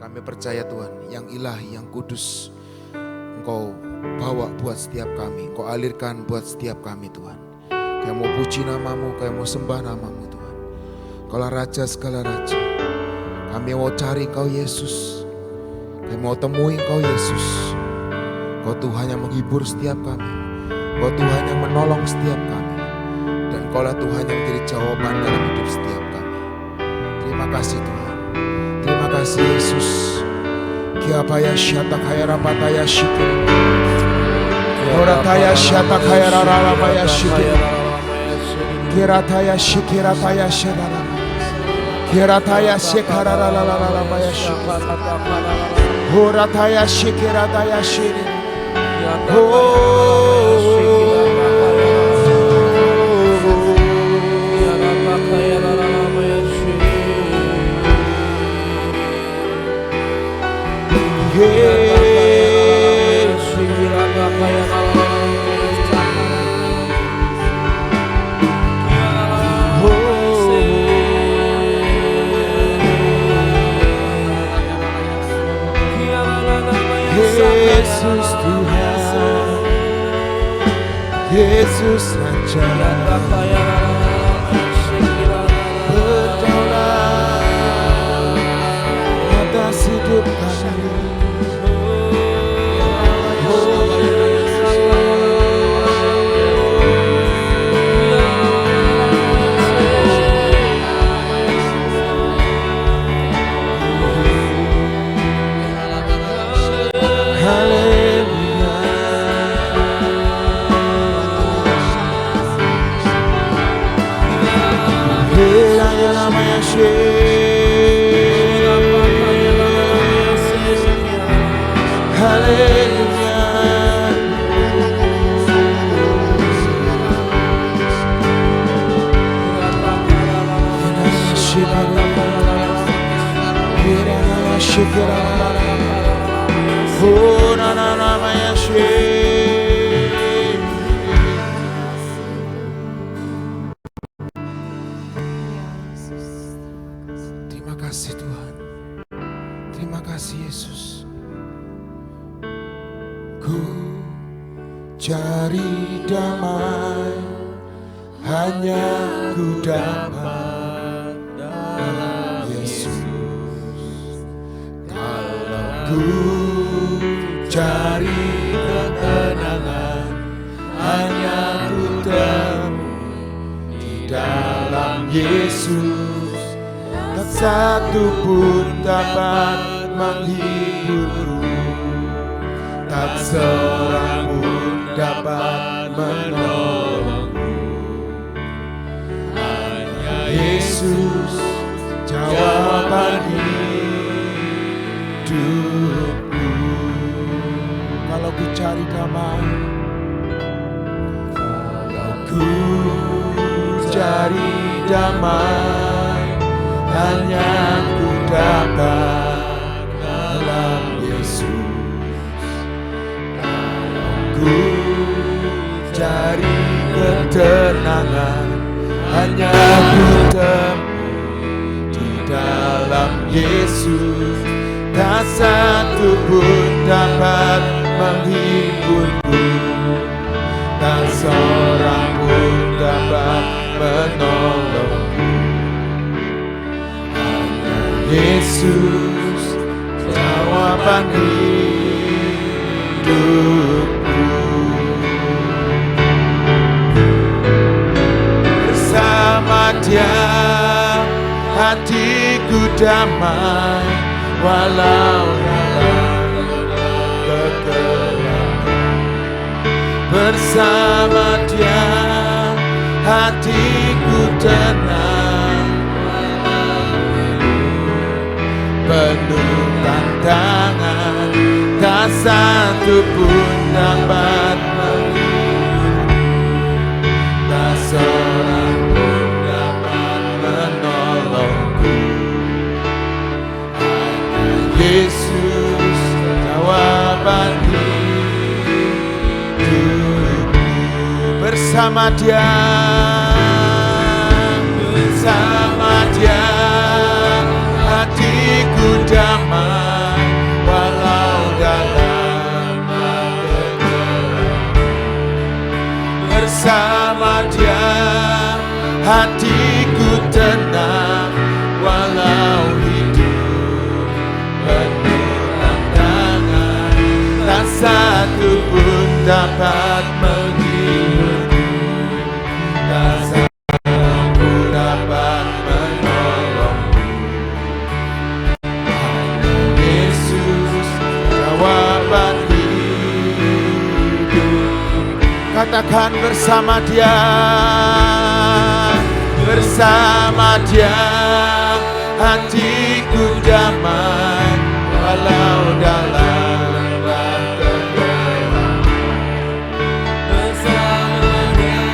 Kami percaya Tuhan, yang ilahi, yang kudus Engkau bawa buat setiap kami, Engkau alirkan buat setiap kami Tuhan. Kami mau puji namamu, kami mau sembah namamu Tuhan. Engkaulah Raja segala Raja. Kami mau cari Engkau Yesus, kami mau temui Engkau Yesus. Engkau Tuhan yang menghibur setiap kami, Engkau Tuhan yang menolong setiap kami, dan Engkaulah Tuhan yang menjadi jawaban dalam hidup setiap kami. Terima kasih Tuhan, terima kasih Yesus. Kiapaya syatak haya rapataya syukur, orataya syatak haya rarapaya syukur, kirataya syikirataya syadara, kirataya syikararararapaya syukur, orataya syikirataya syukur. Yesus Tuhan, Yesus Raja, berdaulat atas hidup kami. Terima kasih Tuhan, terima kasih Yesus. Ku cari damai, hanya ku dapat dalam Yesus. Kalau ku cari ketenangan, hanya ku temui di dalam Yesus. Tak satu pun dapat menghiburku, tak seorang pun dapat menolongku. Hanya Yesus jawaban hidupku. Kalau ku cari damai, kalau ku cari damai, hanya ku dapat dalam Yesus. Ku cari ketenangan, hanya ku temui di dalam Yesus. Tak satu pun dapat menghiburku, tak seorang pun dapat menolongku. Hanya Yesus jawaban hidupku. Bersama Dia hatiku damai, walau dalam kegelapan. Bersama Dia hatiku tenang, penuh tantangan, tak satu pun dapat menghibur, tak seorang pun dapat menolongku. Hanya Yesus jawaban hidupku. Bersama Dia, bersama Dia hatiku damai, hatiku tenang walau hidup penuh tantangan, tak satu pun dapat menghiburku, tak satu pun dapat menolongku. Hanya Yesus jawaban hidup. Katakan bersama Dia, bersama Dia hatiku damai walau dalam lembah kegelapan. Bersama Dia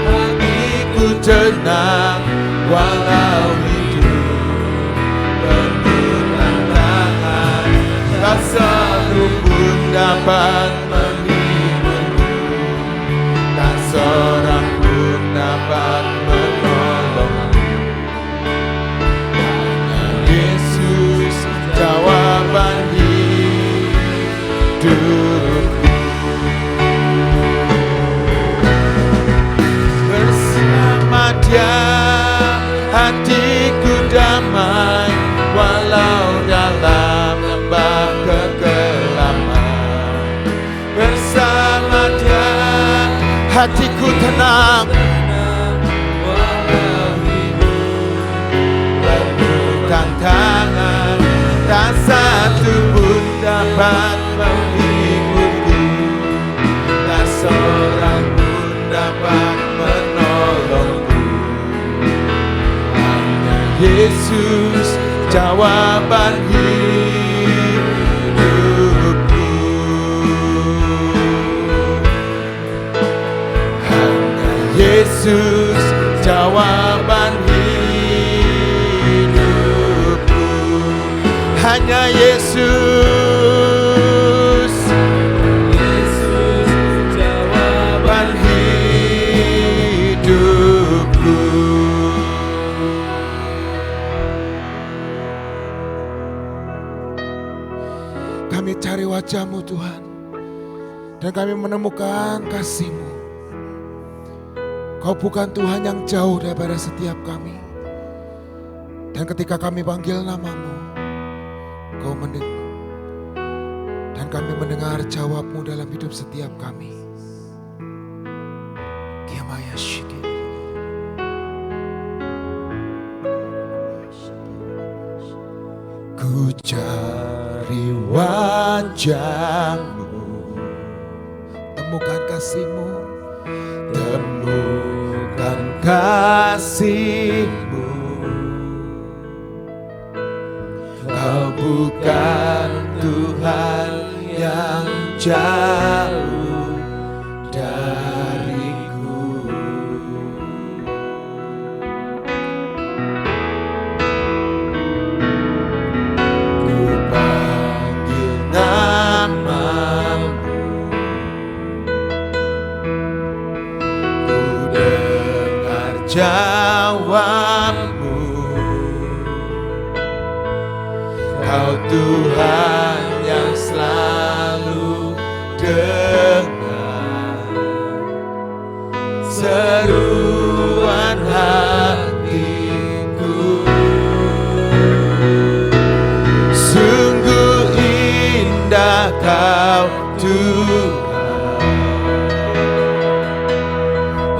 hatiku tenang walau hidup penuh tantangan, tak satu pun dapat menghiburku, tak seorang pun dapat menolongku. Hanya Yesus jawaban hidupku. Bersama Dia hatiku damai walau dalam lembah kegelapan. Bersama Dia hatiku tenang walau hidup penuh tantangan, tak satu pun dapat menghiburku, tak seorang pun dapat menolongku. Hanya Yesus jawaban hidupku. Hanya Yesus jawaban hidupku. Hanya Yesus, Yesus jawaban hidupku. Kami cari wajah-Mu Tuhan, dan kami menemukan kasih-Mu. Kau bukan Tuhan yang jauh daripada setiap kami. Dan ketika kami panggil nama-Mu, Kau mendengar. Dan kami mendengar jawab-Mu dalam hidup setiap kami. Kiamaya Shiki. Ku cari wajah-Mu, temukan kasih-Mu, temukan kasih-Mu. Kau bukan Tuhan yang jauh dariku. Ku panggil nama-Mu, ku dengar jawab-Mu. Kau Tuhan yang selalu dengar seruan hatiku. Sungguh indah Kau Tuhan,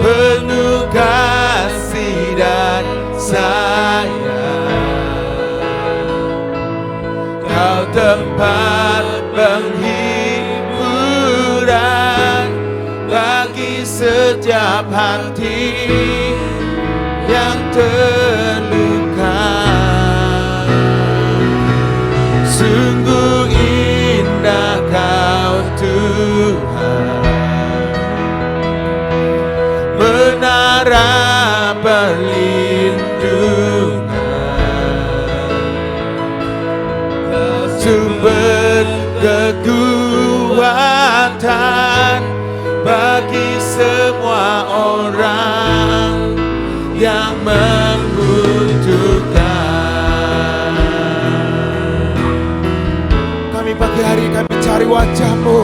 penuh kasih dan sayang. Kau tempat penghiburan bagi setiap hati yang terluka. Sungguh indah Kau Tuhan, menara perlindungan, sumber kekuatan bagi semua orang yang membutuhkan. Kami pagi hari kami cari wajah-Mu,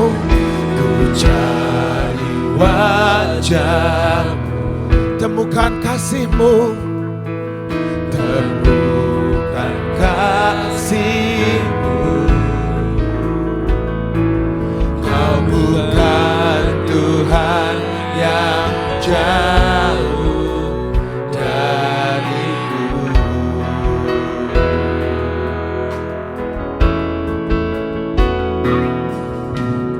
ku cari wajah-Mu, temukan kasih-Mu, temukan kasih-Mu. Kau bukan Tuhan yang jauh dariku.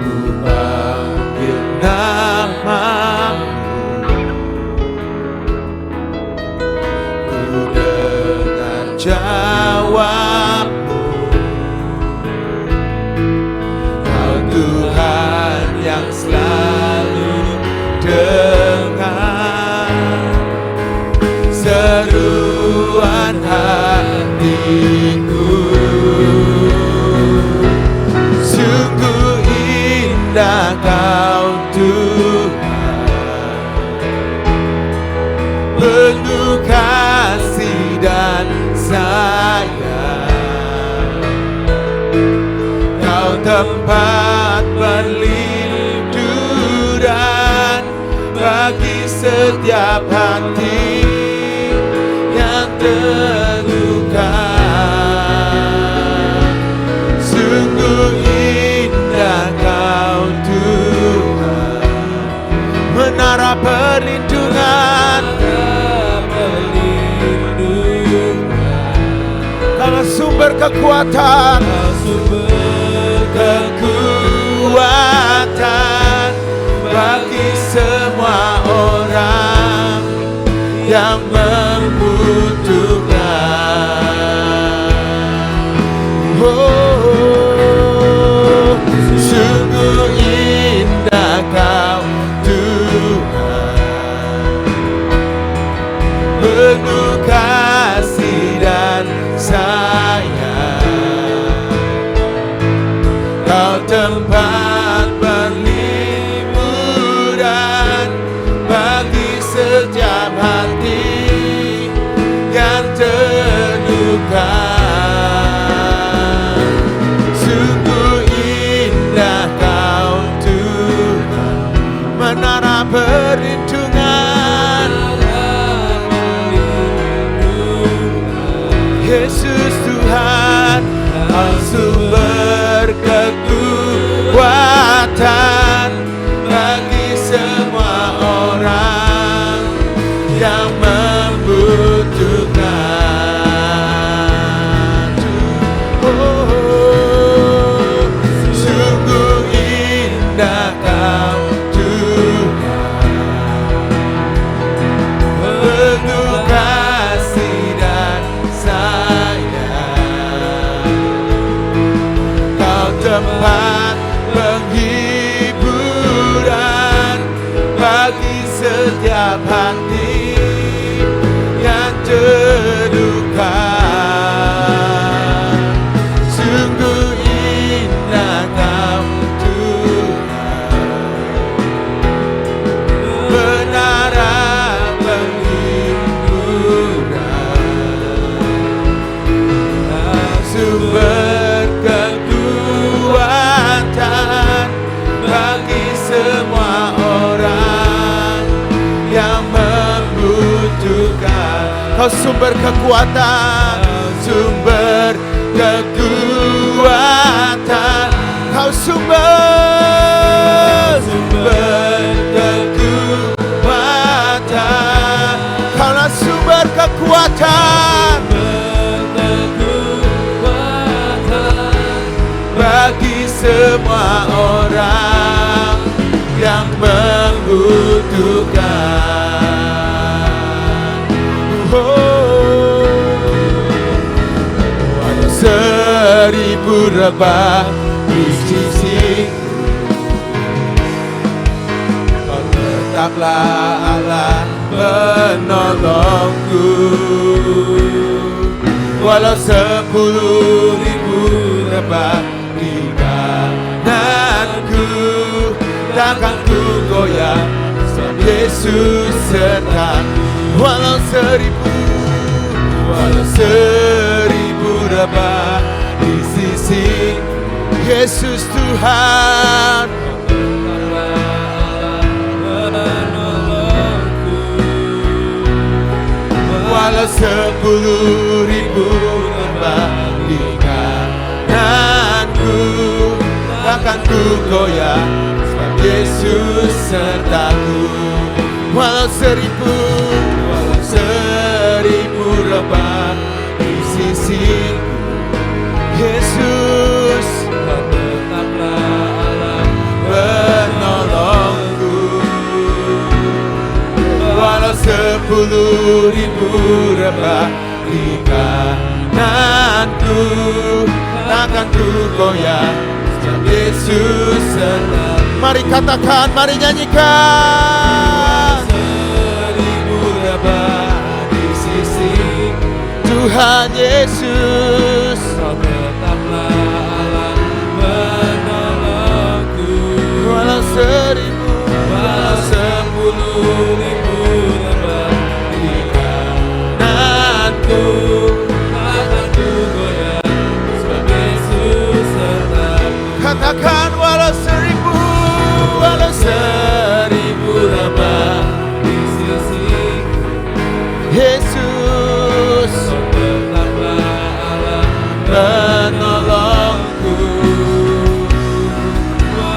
Ku panggil nama-Mu, ku dengar jawab-Mu. Kau Tuhan yang selalu dengar seruan hatiku. Sungguh indah Kau Tuhan, penuh kasih dan sayang. Kau tempat perlindungan bagi setiap hati yang terluka. Sungguh indah Kau Tuhan, menara perlindungan. Kau sumber kekuatan, kekuatan bagi semua orang yang membutuhkan. Oh, sungguh indah Kau Tuhan, penuh kasih dan sayang. Kau tempat perlindungan bagi setiap hati yang terluka. Sungguh indah Kau Tuhan, menara perlindungan. Yesus Tuhan, Kau sumber kekuatan bagi semua orang yang membutuhkan. Oh, sungguh indah Kau Tuhan, penuh kasih dan sayang. Kau tempat penghiburan bagi setiap hati yang terluka. Sungguh indah Kau Tuhan, menara penghiburan, sumber kekuatan bagi semua orang yang membutuhkan. Kau sumber kekuatan, sumber kekuatan. Kau sumber kekuatan. Kaulah sumber kekuatan bagi semua orang yang membutuhkan. Oh, walau 1000 rebah di sisi, Kau tetaplah Allah penolongku. Walau 10.000 rebah di kananku, takkan ku goyah, sebab Yesus sertaku. Walau 1000 rebah di sisi, Yesus Tuhan Walau 10.000 berbandinganku, takkan ku goyah sebab Yesus sertaku. Walau 1000 rebah di sisiku, Yesus kau tetaplah Allah penolongku. Walau 10.000 rebah di kananku, takkan ku goyah sebab Yesus sertaku. Mari katakan, mari nyanyikan. 1000 rebah di sisi Tuhan Yesus, kau tetaplah Allah penolongku. Walau 10.000 rebah di kananku, takkan ku goyah sebab Yesus sertaku. Katakan, walau 1000 rebah di sisi Yesus, tetaplah Allah penolongku.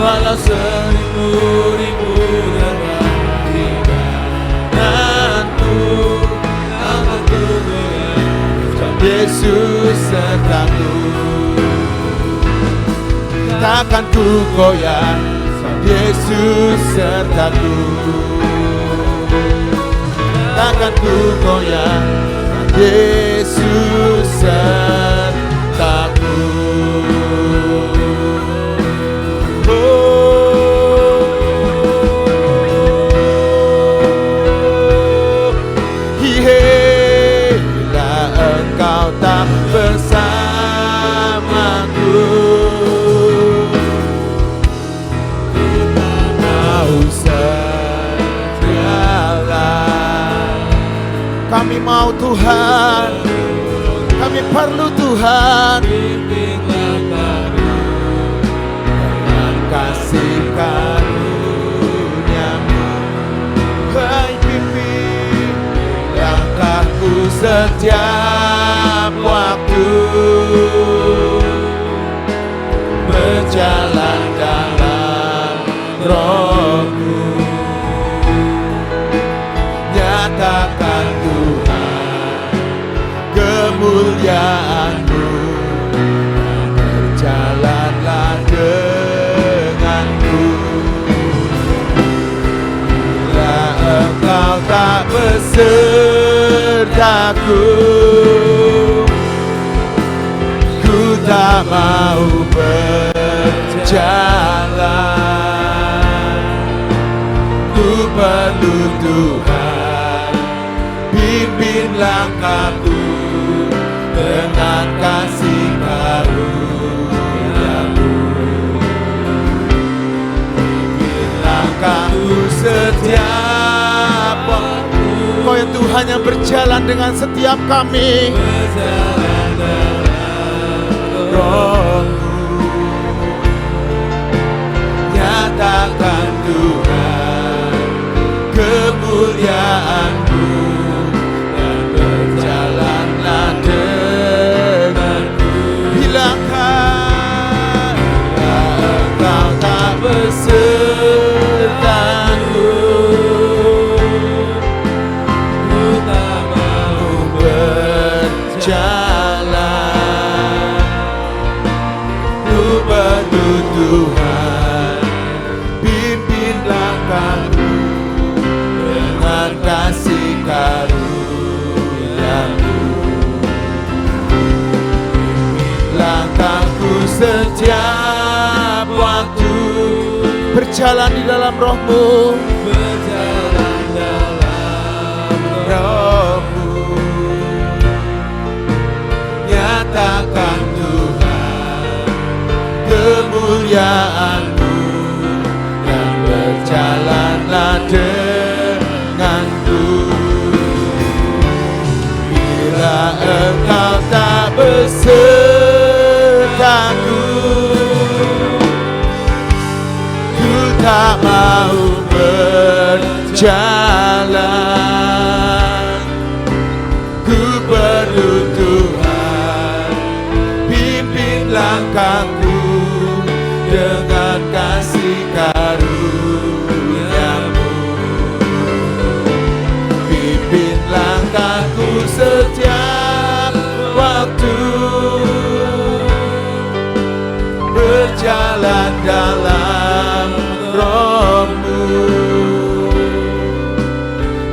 Walau 1000 rebah di kananku, takkan ku goyah sebab Yesus sertaku. Takkan ku goyah sebab Yesus sertaku. Takkan ku goyah sebab Yesus sertaku. Bila engkau tak bersamaku, kami mau Tuhan, kami perlu Tuhan. Bimbinglah kami dengan kasih karunia-Mu. Hai, pimpin langkahku setiap waktu, berjalan dalam Roh-Mu. Nyatakan Tuhan kemuliaan-Mu, dan berjalanlah denganku. Bila engkau tak besertaku, ku tak mau berjalan. Ku perlu Tuhan, pimpin langkahku dengan kasih karunia-Mu. Pimpin langkahku setiap waktu. Kau ya Tuhan yang berjalan dengan setiap kami. Berjalan dalam Roh-Mu. Nyatakan Tuhan kemuliaan-Mu, dan berjalanlah denganku. Bilangkan engkau tak besertaku, ku tak mau berjalan. Ku perlu Tuhan, pimpin langkahku dengan kasih karunia-Mu. Langkahku setiap waktu, berjalan di dalam Roh-Mu, berjalan dalam Roh-Mu. Nyatakan Tuhan kemuliaan-Mu, dan berjalanlah denganku. Bila engkau tak besertaku, ku tak mau berjalan. setiap waktu berjalan dalam Roh-Mu.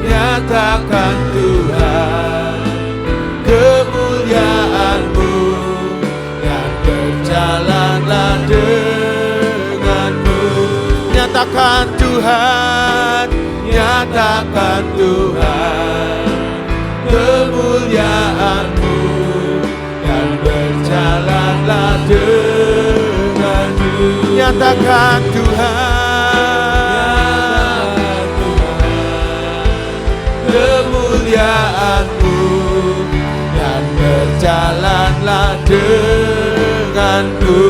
Nyatakan Tuhan kemuliaan-Mu, dan berjalanlah dengan-Mu. Nyatakan Tuhan, nyatakan Tuhan kemuliaan-Mu, dan berjalanlah dengan-Mu. Nyatakan Tuhan kemuliaan-Mu, dan berjalanlah dengan-Mu.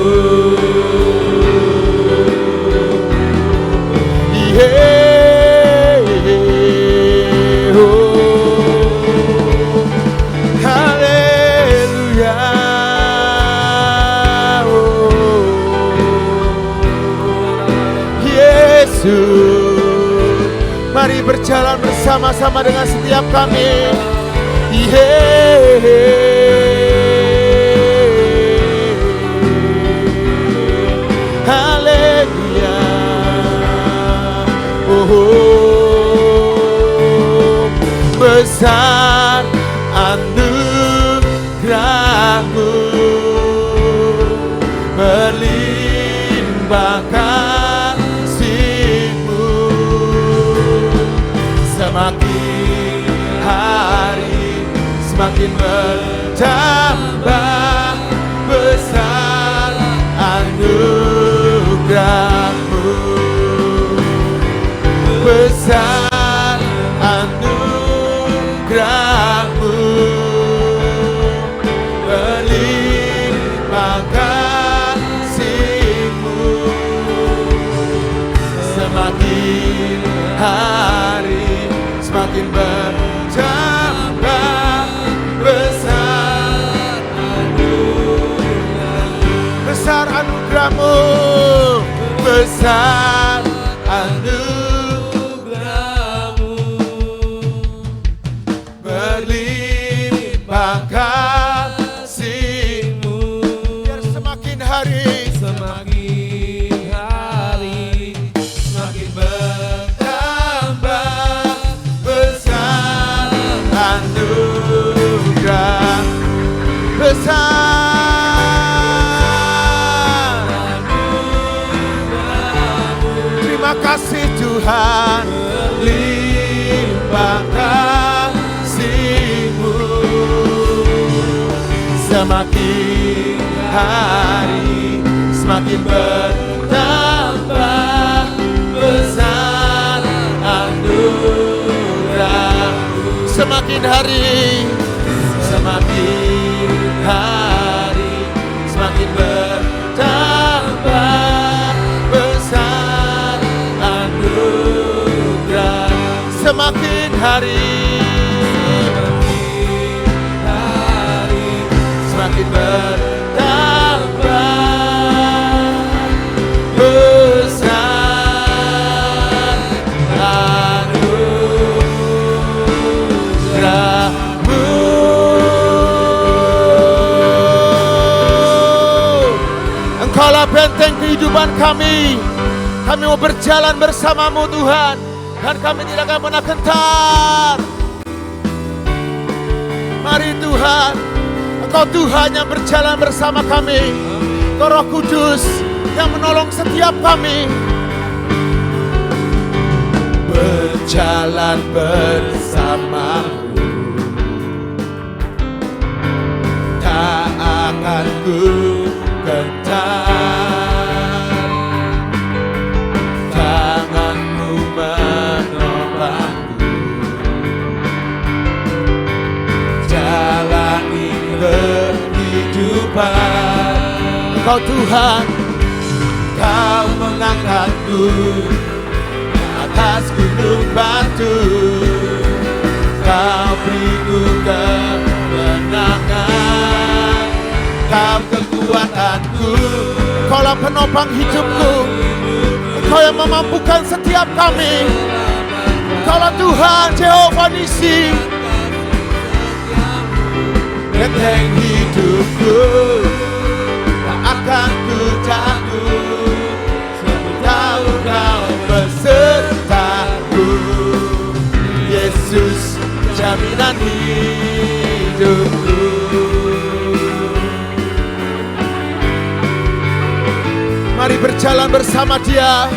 Mari berjalan bersama-sama dengan setiap kami. Haleluya. Besar anugerah-Mu, berlimpah kasih-Mu, semakin hari semakin bertambah. Besar anugerah-Mu, besar anugerah-Mu, berlimpah kasih-Mu, semakin hari semakin bertambah. Besar anugerah-Mu, besar anugerah-Mu, berlimpah kasih-Mu. Biar semakin hari semakin bertambah. Besar anugerah, besar kasih Tuhan, limpah kasih-Mu, semakin hari semakin bertambah. Besar anugerah, semakin hari semakin bertambah. Semakin hari semakin bertambah. Besar anugerah-Mu. Engkaulah benteng kehidupan kami. Kami mau berjalan bersama-Mu Tuhan, dan kami tidak akan pernah gentar. Mari Tuhan, Engkau Tuhan yang berjalan bersama kami. Engkau Roh Kudus yang menolong setiap kami. Berjalan bersama-Mu, tak akan ku gentar. Engkau Tuhan, Kau mengangkatku ke atas gunung batu. Kau beriku kemenangan, Kau kekuatanku. Kaulah penopang hidupku, Engkau yang memampukan setiap kami. Kaulah Tuhan Jehovah Nisi. benteng hidupku, tak akan ku takut, sebab tahu kau besertaku. Yesus jaminan hidupku. Mari berjalan bersama Dia.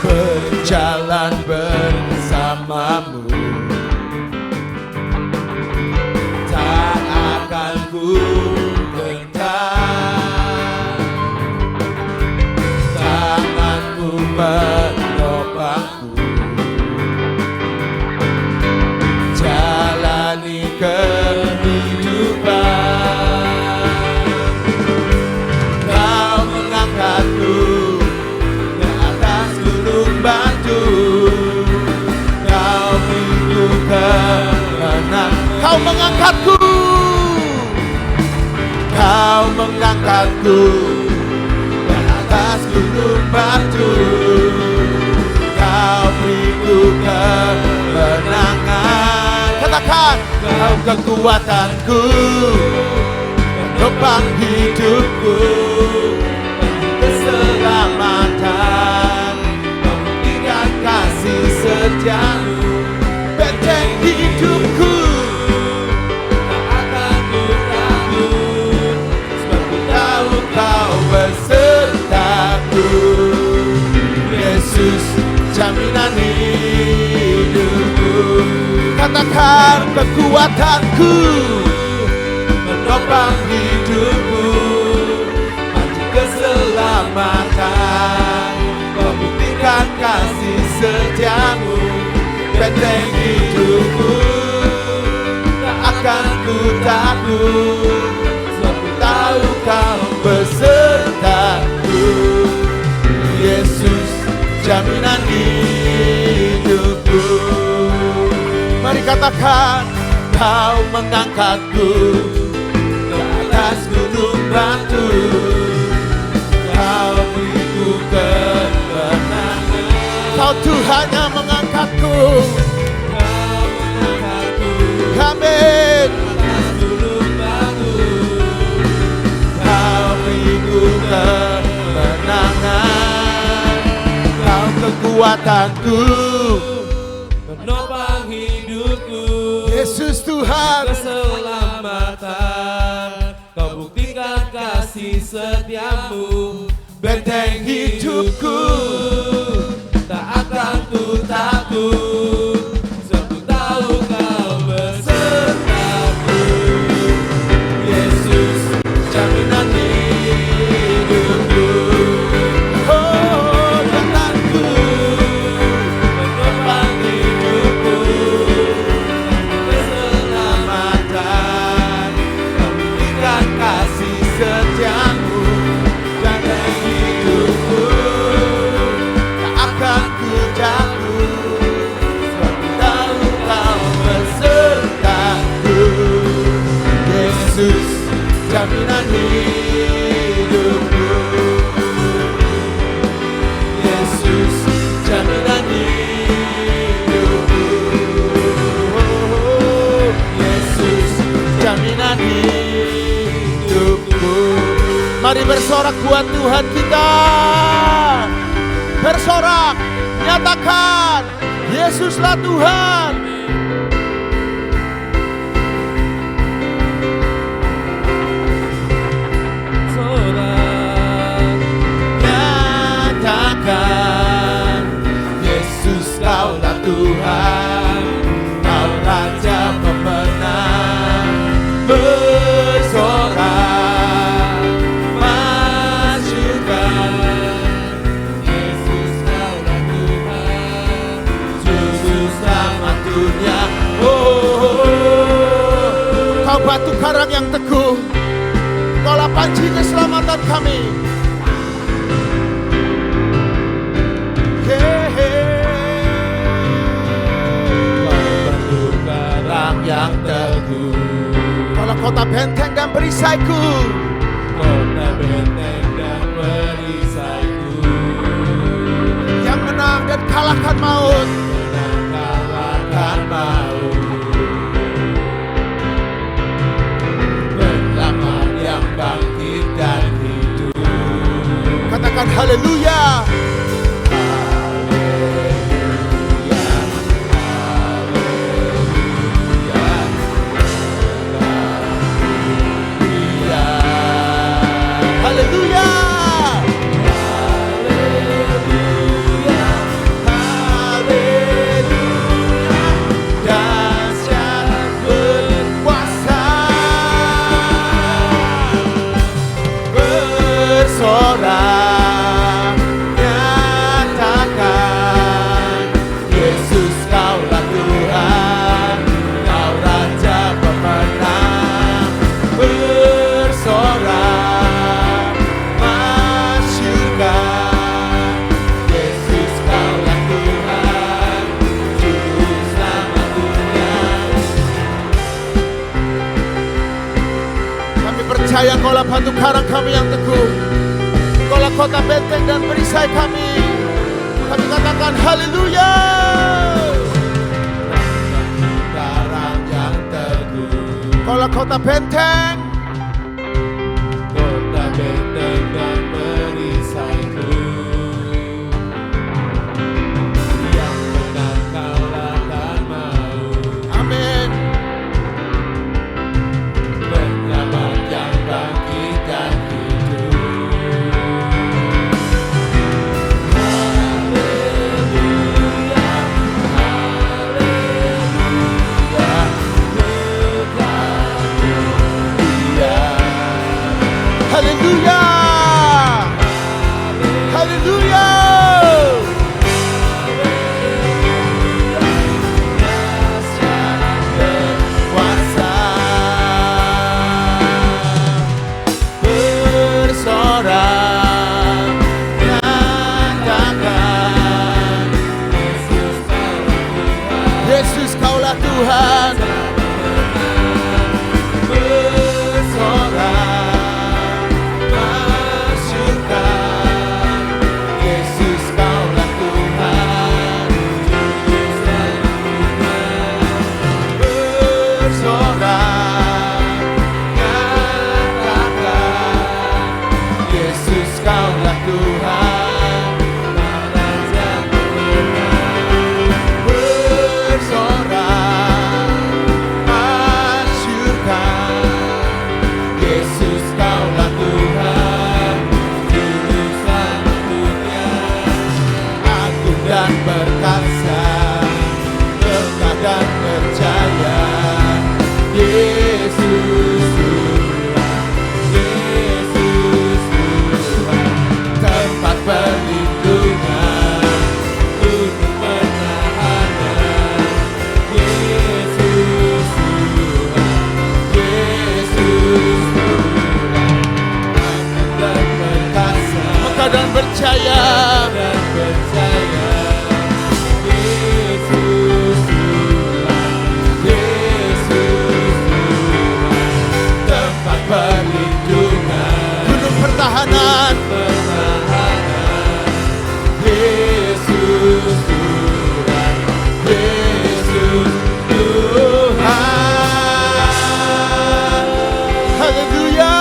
Berjalan bersamamu, tak akan ku gentar. Tanganmu menopangku, jalani kehidupan. Kau mengangkatku ke atas gunung batu, kau beriku kemenangan. Kau mengangkatku, kau mengangkatku ke atas gunung batu, kau beriku kemenangan. Katakan, kau kekuatanku, penopang hidupku, keselamatan, memberikan kasih setiamu, benteng hidupku, tak akan ku takut, sebab ku tahu kau besertaku. Yesus jaminan hidupku. Katakan, kekuatanku, penopang hidupku, maju keselamatan, membuktikan kasih setiamu, benteng hidupku, tak akan ku takut, sebab ku tahu kau besertaku. Yesus jaminan hidupku. Mari katakan, kau mengangkatku ke atas gunung batu, kau beriku kemenangan. Kau Tuhan yang mengangkatku, kau mengangkatku, amin, ke atas gunung batu, kau beriku kemenangan. Kau kekuatanku, penopang hidupku, Yesus Tuhan, keselamatan, kau buktikan kasih setiamu, benteng hidupku, tak akan ku takut, sebab ku tahu kau besertaku. Yesus jaminan hidupku. Oh, kataku, penopang hidupku, keselamatan, memberikan kasih setiamu, benteng hidupku, tak akan ku takut, sebab ku tahu kau besertaku. Yesus jaminan hidupku. Yesus jaminan hidupku. Yesus jaminan hidupku. Mari bersorak buat Tuhan kita. Bersorak, nyatakan, Yesuslah Tuhan. Nyatakan, Yesus kaulah Tuhan, kau Raja pemenang. Bersorak, majukan, Yesus kaulah Tuhan, Juru Selamat dunia. Oh, kau batu karang yang teguh, kaulah panci keselamatan kami. Yang teguh, kalau kota benteng dan perisaiku, kota benteng dan perisaiku, yang menang dan kalahkan maut, menang haleluya. Percaya Engkaulah batu karang kami yang teguh, Engkaulah kota benteng dan perisai kami. Kami katakan haleluya. Karang yang teguh, Engkaulah kota benteng, kota benteng dan perisaiku. Yang benar Kau akan mau. Amin. Bangkitkan hidup. Haleluya, haleluya, haleluya, haleluya. Yesus Kaulah Tuhan. Bersorak, masyurkan. Yesus Kaulah Tuhan. Bersorak, nyatakan. Yesus Kaulah Tuhan. Perkasa, lekat dan percaya. Yesus Tuhan, Yesus Tuhan, tempat perlindungan, gunung penahanan. Yesus Tuhan, Yesus Tuhan, lekat dan perkasa, lekat dan percaya. Perlindungan, gunung pertahanan, Yesus Tuhan, Yesus Tuhan. Haleluya,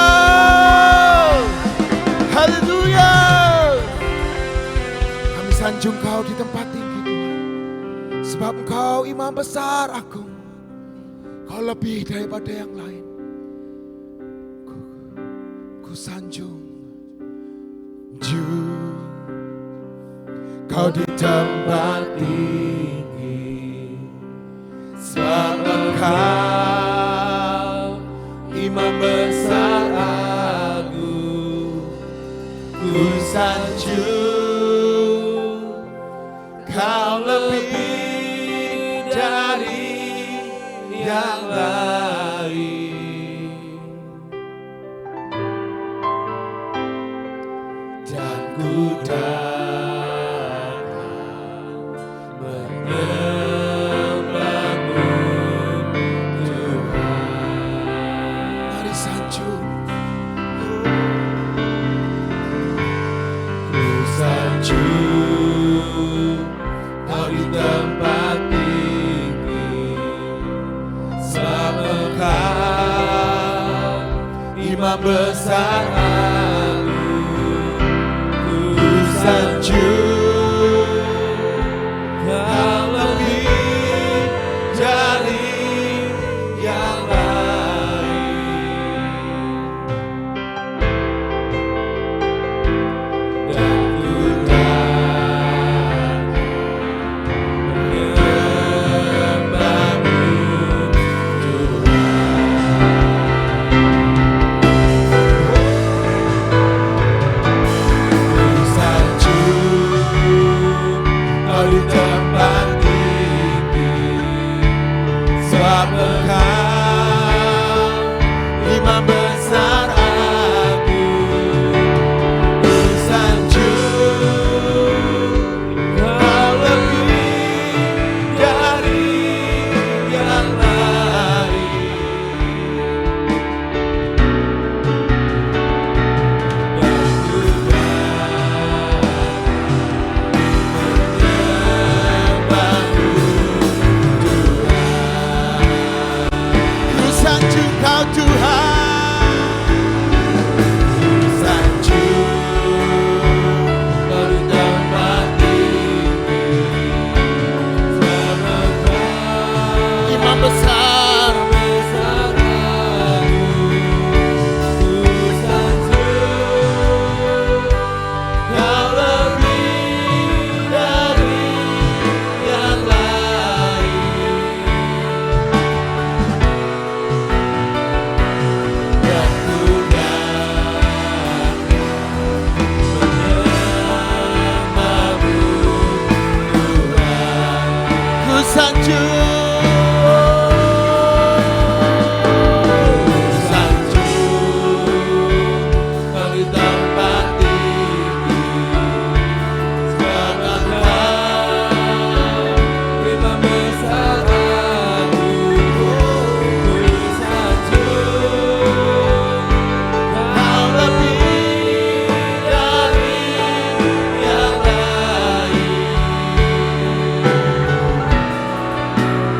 haleluya. Kami sanjung Kau di tempat tinggi Tuhan, sebab Engkau Imam besar agung, Kau lebih daripada yang lain. Ku sanjung Kau di tempat tinggi, sebab Engkau Imam besar agung. Ku sanjung Kau lebih dari yang lain. Ku datang menyembahmu Tuhan. Mari sanjung. Ku sanjung Kau di tempat tinggi, sebab Engkau Imam besar agung. di tempat tinggi, sebab Engkau Imam besar agung. Ku sanjung Kau lebih dari yang lain, dan ku menyembahmu Tuhan. Ku sanjung Kau Tuhan, ku sanjung Kau di tempat tinggi, sebab Engkau Imam besar agung. Ku sanjung Kau lebih dari yang lain, dan ku menyembahmu Tuhan. Ku sanjung Kau di tempat tinggi, sebab Engkau Imam besar agung. Ku sanjung Kau lebih dari yang lain, dan ku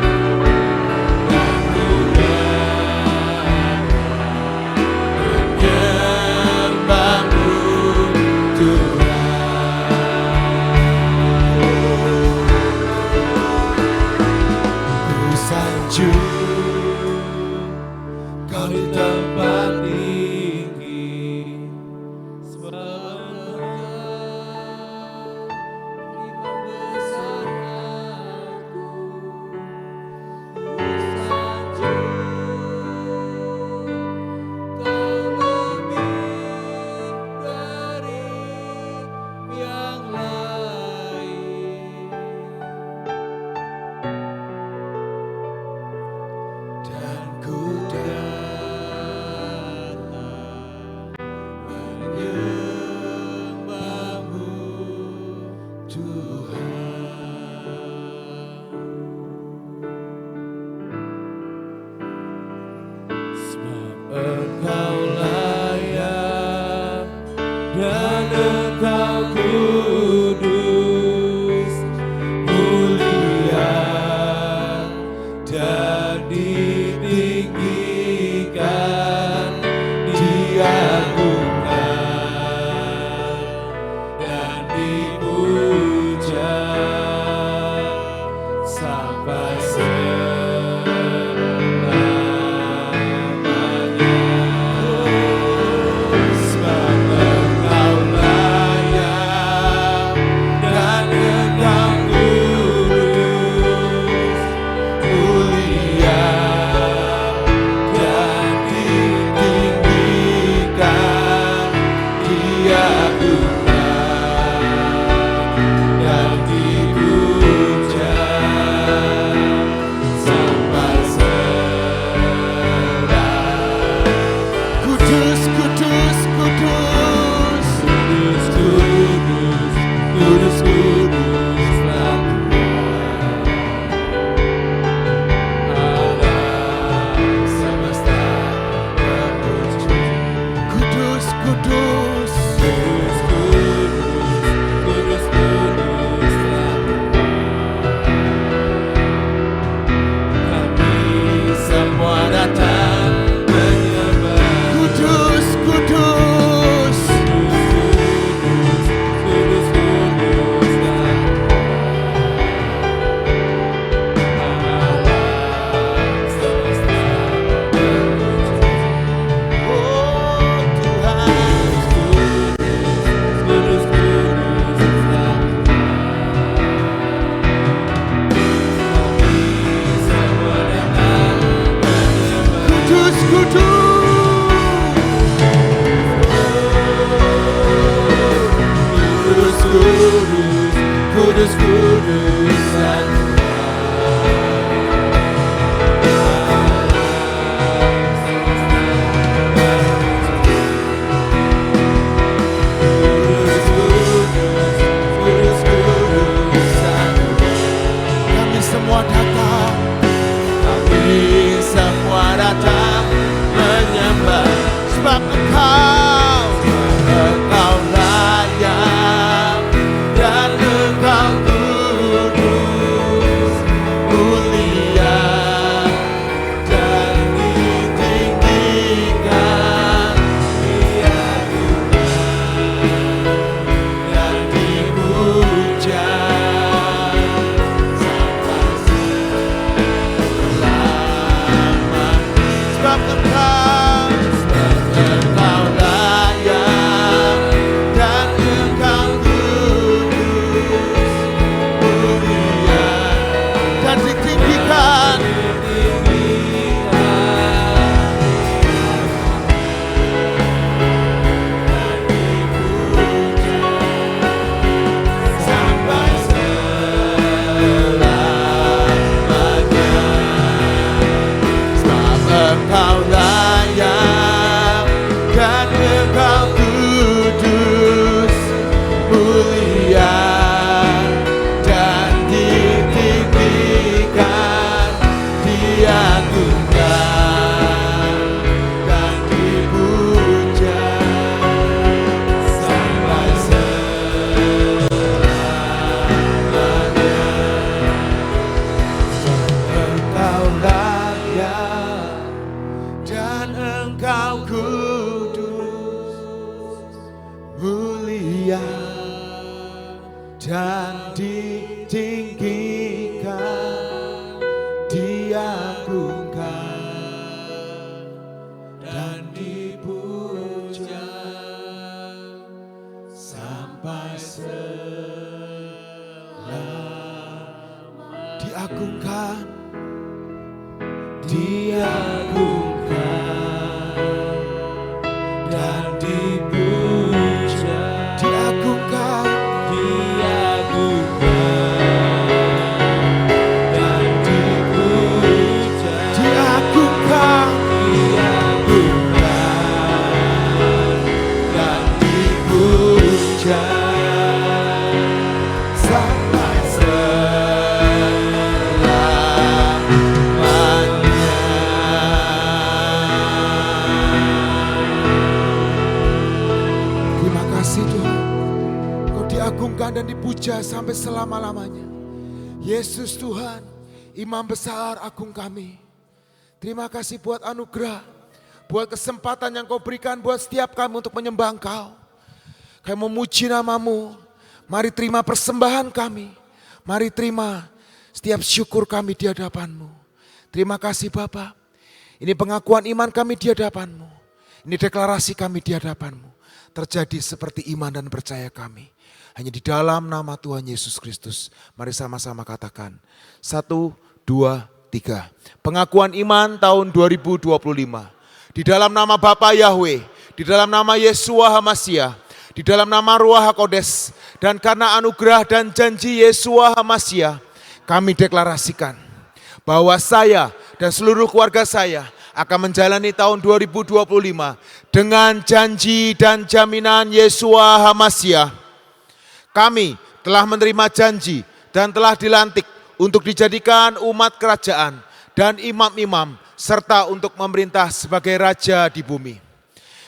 selamanya. Sebab Engkau layak dan Engkau kudus, mulia dan ditinggikan, diagungkan dan dipuja sampai selamanya. Engkau layak dan Engkau kudus, mulia dan ditinggikan, diagungkan dan dipuja sampai selamanya. Diagungkan, diagungkan dan dipuja, diagungkan, dan dipuja, diagungkan, dan dipuja sampai Terima kasih Tuhan, Kau diagungkan dan dipuja sampai selama-lamanya. Yesus Tuhan, Imam besar agung kami. Terima kasih buat anugerah, buat kesempatan yang Kau berikan buat setiap kami untuk menyembah Engkau. Kami memuji nama-Mu, mari terima persembahan kami. Mari terima setiap syukur kami di hadapan-Mu. Terima kasih Bapa. Ini pengakuan iman kami di hadapan-Mu. Ini deklarasi kami di hadapan-Mu. Terjadi seperti iman dan percaya kami. Hanya di dalam nama Tuhan Yesus Kristus. Mari sama-sama katakan. 1, 2, 3. Pengakuan iman tahun 2025. Di dalam nama Bapa Yahweh. Di dalam nama Yeshua HaMashiach. Di dalam nama Ruach HaKodes. Dan karena anugerah dan janji Yeshua HaMashiach. Kami deklarasikan. Bahwa saya dan seluruh keluarga saya akan menjalani tahun 2025 dengan janji dan jaminan Yeshua HaMashiach. Kami telah menerima janji dan telah dilantik untuk dijadikan umat kerajaan dan imam-imam serta untuk memerintah sebagai raja di bumi.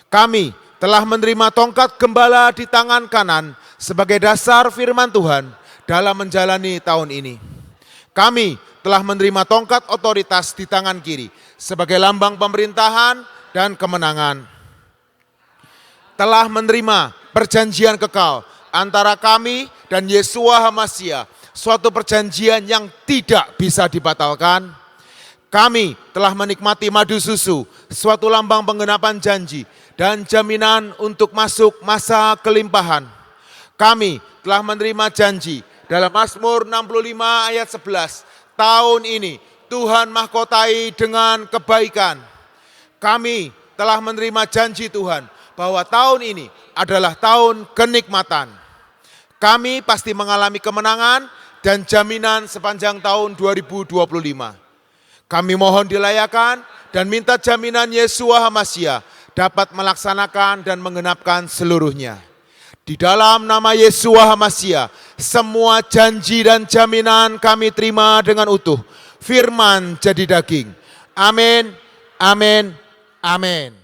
Kami telah menerima tongkat gembala di tangan kanan sebagai dasar firman Tuhan dalam menjalani tahun ini. Kami telah menerima tongkat otoritas di tangan kiri sebagai lambang pemerintahan dan kemenangan. Telah menerima perjanjian kekal antara kami dan Yeshua HaMashiach, suatu perjanjian yang tidak bisa dibatalkan. Kami telah menikmati madu susu, suatu lambang penggenapan janji dan jaminan untuk masuk masa kelimpahan. Kami telah menerima janji dalam Mazmur 65 ayat 11. Tahun ini Tuhan mahkotai dengan kebaikan. Kami telah menerima janji Tuhan bahwa tahun ini adalah tahun kenikmatan. Kami pasti mengalami kemenangan dan jaminan sepanjang tahun 2025. Kami mohon dilayakan dan minta jaminan Yeshua HaMashiach dapat melaksanakan dan menggenapkan seluruhnya. Di dalam nama Yeshua HaMashiach, semua janji dan jaminan kami terima dengan utuh. Firman jadi daging. Amin, amin, amin.